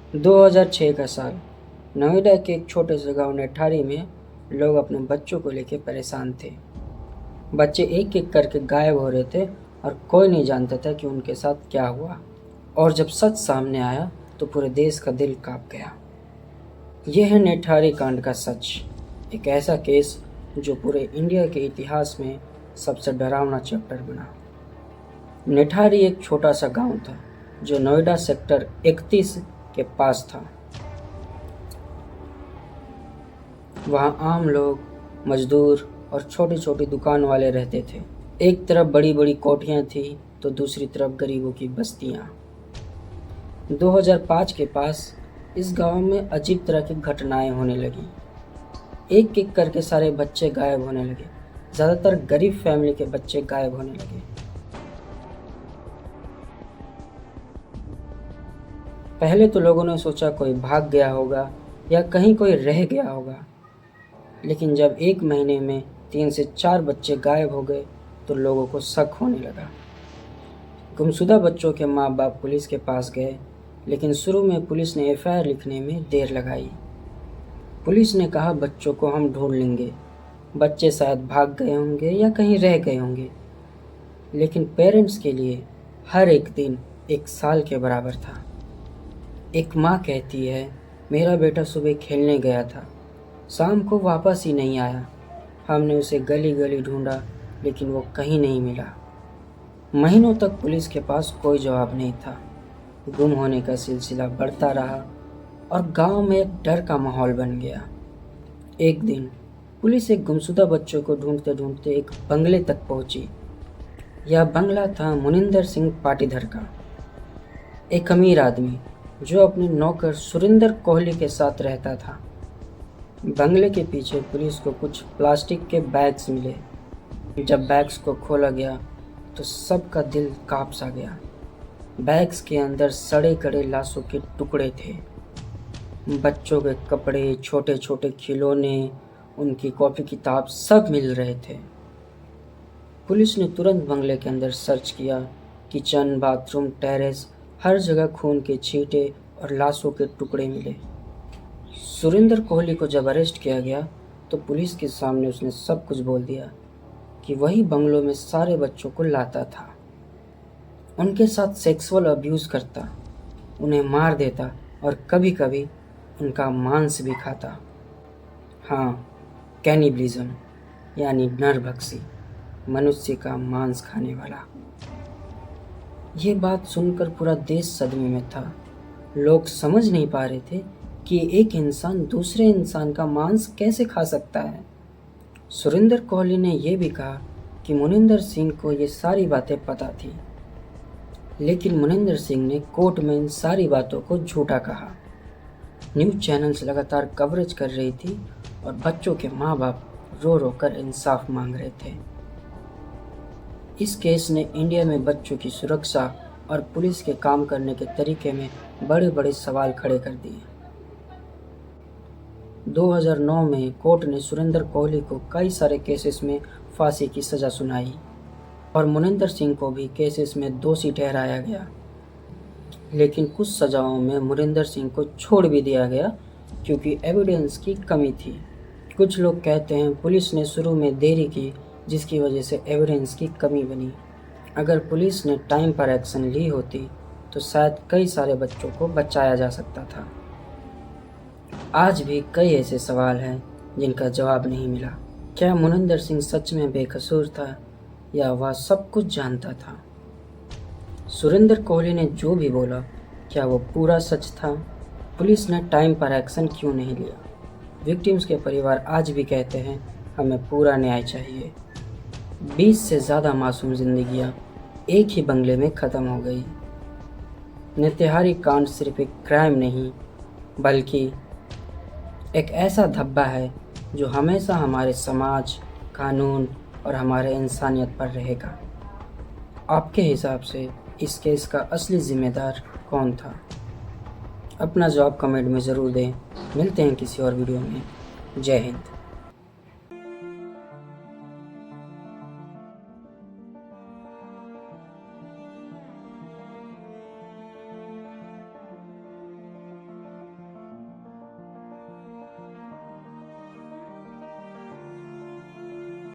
2006 का साल। नोएडा के एक छोटे से गांव नेठारी में लोग अपने बच्चों को लेकर परेशान थे। बच्चे एक एक करके गायब हो रहे थे और कोई नहीं जानता था कि उनके साथ क्या हुआ। और जब सच सामने आया तो पूरे देश का दिल कांप गया। यह है नेठारी कांड का सच, एक ऐसा केस जो पूरे इंडिया के इतिहास में सबसे डरावना चैप्टर बना। नेठारी एक छोटा सा गांव था जो नोएडा सेक्टर 31 के पास था। वहाँ आम लोग, मजदूर और छोटी छोटी दुकान वाले रहते थे। एक तरफ बड़ी बड़ी कोठियाँ थी तो दूसरी तरफ गरीबों की बस्तियाँ। 2005 के पास इस गांव में अजीब तरह की घटनाएं होने लगी। एक एक करके सारे बच्चे गायब होने लगे। ज़्यादातर गरीब फैमिली के बच्चे गायब होने लगे। पहले तो लोगों ने सोचा कोई भाग गया होगा या कहीं कोई रह गया होगा, लेकिन जब एक महीने में 3 से 4 बच्चे गायब हो गए तो लोगों को शक होने लगा। गुमशुदा बच्चों के माँ बाप पुलिस के पास गए, लेकिन शुरू में पुलिस ने एफआईआर लिखने में देर लगाई। पुलिस ने कहा बच्चों को हम ढूंढ लेंगे, बच्चे शायद भाग गए होंगे या कहीं रह गए होंगे। लेकिन पेरेंट्स के लिए हर एक दिन 1 साल के बराबर था। एक माँ कहती है, मेरा बेटा सुबह खेलने गया था, शाम को वापस ही नहीं आया। हमने उसे गली गली ढूंढा लेकिन वो कहीं नहीं मिला। महीनों तक पुलिस के पास कोई जवाब नहीं था। गुम होने का सिलसिला बढ़ता रहा और गांव में एक डर का माहौल बन गया। एक दिन पुलिस एक गुमशुदा बच्चों को ढूंढते ढूंढते एक बंगले तक पहुंची। यह बंगला था मुनिंदर सिंह पाटीधर का, एक अमीर आदमी जो अपने नौकर सुरिंदर कोहली के साथ रहता था। बंगले के पीछे पुलिस को कुछ प्लास्टिक के बैग्स मिले। जब बैग्स को खोला गया तो सबका दिल कांप सा गया। बैग्स के अंदर सड़े गले लाशों के टुकड़े थे। बच्चों के कपड़े, छोटे छोटे खिलौने, उनकी कॉपी किताब सब मिल रहे थे। पुलिस ने तुरंत बंगले के अंदर सर्च किया। किचन, बाथरूम, टेरेस, हर जगह खून के छींटे और लाशों के टुकड़े मिले। सुरिंदर कोहली को जब अरेस्ट किया गया तो पुलिस के सामने उसने सब कुछ बोल दिया कि वही बंगलों में सारे बच्चों को लाता था, उनके साथ सेक्सुअल अब्यूज़ करता, उन्हें मार देता और कभी कभी उनका मांस भी खाता। हाँ, कैनिबलिज्म यानी नरभक्षी, मनुष्य का मांस खाने वाला। ये बात सुनकर पूरा देश सदमे में था। लोग समझ नहीं पा रहे थे कि एक इंसान दूसरे इंसान का मांस कैसे खा सकता है। सुरिंदर कोहली ने यह भी कहा कि मुनिंदर सिंह को ये सारी बातें पता थी, लेकिन मुनिंदर सिंह ने कोर्ट में इन सारी बातों को झूठा कहा। न्यूज़ चैनल्स लगातार कवरेज कर रही थी और बच्चों के माँ बाप रो रो कर इंसाफ मांग रहे थे। इस केस ने इंडिया में बच्चों की सुरक्षा और पुलिस के काम करने के तरीके में बड़े बड़े सवाल खड़े कर दिए। 2009 में कोर्ट ने सुरिंदर कोहली को कई सारे केसेस में फांसी की सज़ा सुनाई और मुनिंदर सिंह को भी केसेस में दोषी ठहराया गया। लेकिन कुछ सज़ाओं में मुनिंदर सिंह को छोड़ भी दिया गया क्योंकि एविडेंस की कमी थी। कुछ लोग कहते हैं पुलिस ने शुरू में देरी की, जिसकी वजह से एविडेंस की कमी बनी। अगर पुलिस ने टाइम पर एक्शन ली होती तो शायद कई सारे बच्चों को बचाया जा सकता था। आज भी कई ऐसे सवाल हैं जिनका जवाब नहीं मिला। क्या मुनिंदर सिंह सच में बेकसूर था या वह सब कुछ जानता था? सुरिंदर कोहली ने जो भी बोला, क्या वो पूरा सच था? पुलिस ने टाइम पर एक्शन क्यों नहीं लिया? विक्टिम्स के परिवार आज भी कहते हैं हमें पूरा न्याय चाहिए। 20 से ज़्यादा मासूम जिंदगियां एक ही बंगले में ख़त्म हो गई। नेतेहारी कांड सिर्फ एक क्राइम नहीं, बल्कि एक ऐसा धब्बा है जो हमेशा हमारे समाज, कानून और हमारे इंसानियत पर रहेगा। आपके हिसाब से इस केस का असली जिम्मेदार कौन था? अपना जवाब कमेंट में ज़रूर दें। मिलते हैं किसी और वीडियो में। जय हिंद।